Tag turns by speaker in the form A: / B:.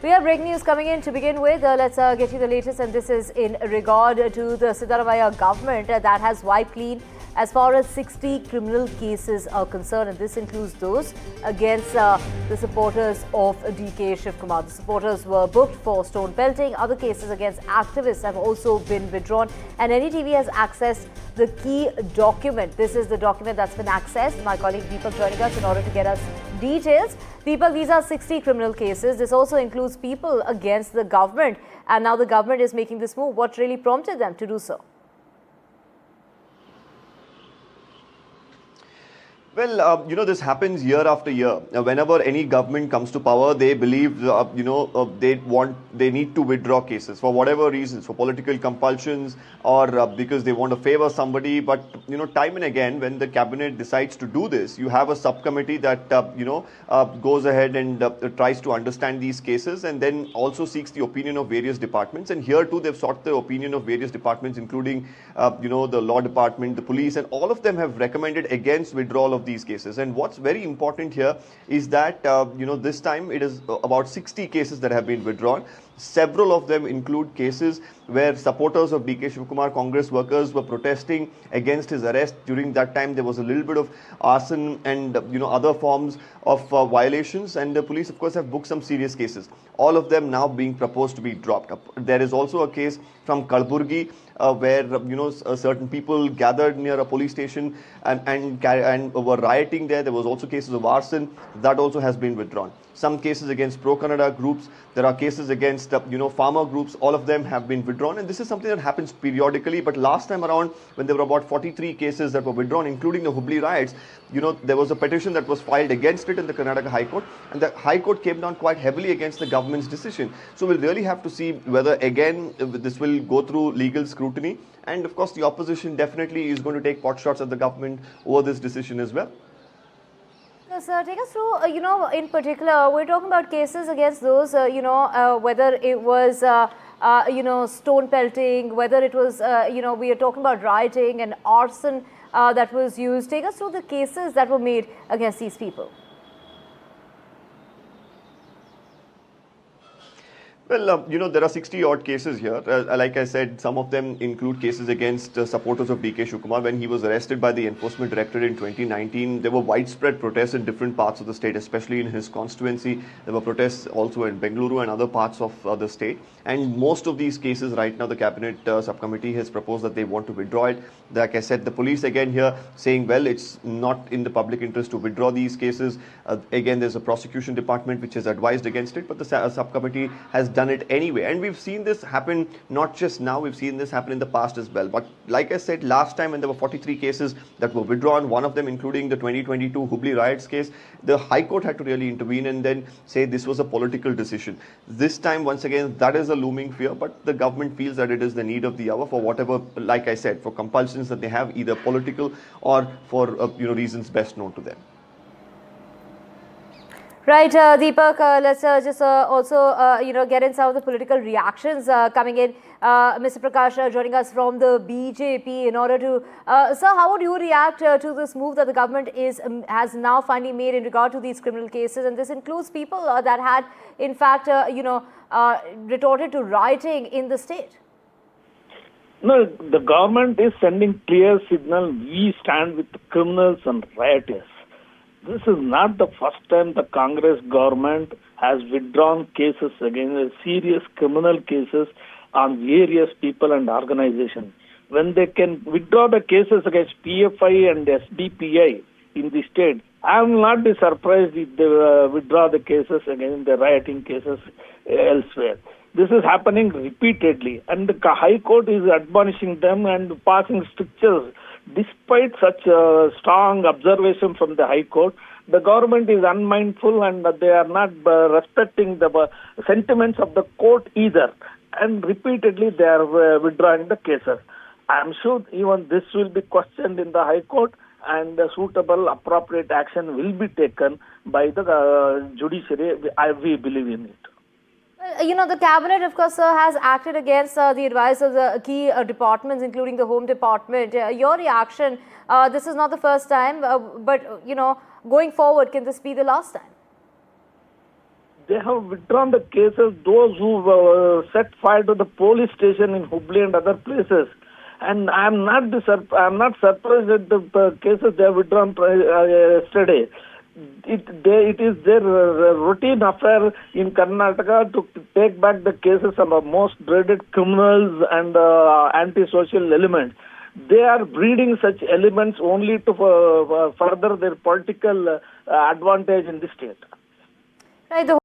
A: We have breaking news coming in to begin with. Let's get you the latest, and this is in regard to the Karnataka government that has wiped clean as far as 60 criminal cases are concerned, and this includes those against the supporters of DK Shivkumar. The supporters were booked for stone pelting. Other cases against activists have also been withdrawn, and NDTV has accessed the key document. This is the document that's been accessed. My colleague Deepak joining us in order to get us details. Deepak, these are 60 criminal cases. This also includes people against the government, and now the government is making this move. What really prompted them to do so?
B: Well, this happens year after year. Whenever any government comes to power, they believe, they need to withdraw cases for whatever reasons, for political compulsions or because they want to favor somebody. But, time and again, when the cabinet decides to do this, you have a subcommittee that, goes ahead and tries to understand these cases and then also seeks the opinion of various departments. And here too, they've sought the opinion of various departments, including, the law department, the police, and all of them have recommended against withdrawal of these cases. And what's very important here is that this time it is about 60 cases that have been withdrawn. Several of them include cases where supporters of DK Shivkumar, Congress workers, were protesting against his arrest. During that time, there was a little bit of arson and other forms of violations, and the police, of course, have booked some serious cases. All of them now being proposed to be dropped. There is also a case from Kalaburgi where certain people gathered near a police station and were rioting there. There was also cases of arson that also has been withdrawn. Some cases against pro-Kannada groups. There are cases against farmer groups. All of them have been withdrawn, and this is something that happens periodically. But last time around, when there were about 43 cases that were withdrawn, including the Hubli riots, there was a petition that was filed against it in the Karnataka High Court, and the High Court came down quite heavily against the government's decision. So we'll really have to see whether again this will go through legal scrutiny, and of course the opposition definitely is going to take pot shots at the government over this decision as well.
A: Sir, take us through, in particular, we're talking about cases against those, whether it was, stone pelting, whether it was, we are talking about rioting and arson that was used. Take us through the cases that were made against these people.
B: Well, there are 60 odd cases here. Like I said, some of them include cases against supporters of DK Shivkumar. When he was arrested by the Enforcement Directorate in 2019, there were widespread protests in different parts of the state, especially in his constituency. There were protests also in Bengaluru and other parts of the state. And most of these cases right now, the cabinet subcommittee has proposed that they want to withdraw it. Like I said, the police again here saying, well, it's not in the public interest to withdraw these cases. Again, there's a prosecution department which has advised against it, but the subcommittee has done it anyway. And we've seen this happen not just now, we've seen this happen in the past as well. But like I said, last time when there were 43 cases that were withdrawn, one of them including the 2022 Hubli riots case, the High Court had to really intervene and then say this was a political decision. This time, once again, that is a looming fear, but the government feels that it is the need of the hour for whatever, like I said, for compulsions that they have, either political or for reasons best known to them.
A: Right, Deepak, let's just also, get in some of the political reactions coming in. Mr. Prakash joining us from the BJP in order to... sir, how would you react to this move that the government has now finally made in regard to these criminal cases? And this includes people that had, in fact, retorted to rioting in the state.
C: No, the government is sending clear signal, we stand with the criminals and rioters. This is not the first time the Congress government has withdrawn cases against serious criminal cases on various people and organizations. When they can withdraw the cases against PFI and SDPI in the state, I will not be surprised if they withdraw the cases against the rioting cases elsewhere. This is happening repeatedly, and the High Court is admonishing them and passing strictures. Despite such strong observation from the High Court, the government is unmindful and they are not respecting the sentiments of the court either. And repeatedly they are withdrawing the cases. I am sure even this will be questioned in the High Court, and the suitable appropriate action will be taken by the judiciary. We believe in it.
A: The cabinet, of course, sir, has acted against the advice of the key departments, including the Home Department. Your reaction, this is not the first time, but, going forward, can this be the last time?
C: They have withdrawn the cases, those who set fire to the police station in Hubli and other places. And I'm not surprised at the cases they have withdrawn yesterday. It is their routine affair in Karnataka to take back the cases of the most dreaded criminals and antisocial elements. They are breeding such elements only to further their political advantage in the state.
A: Right,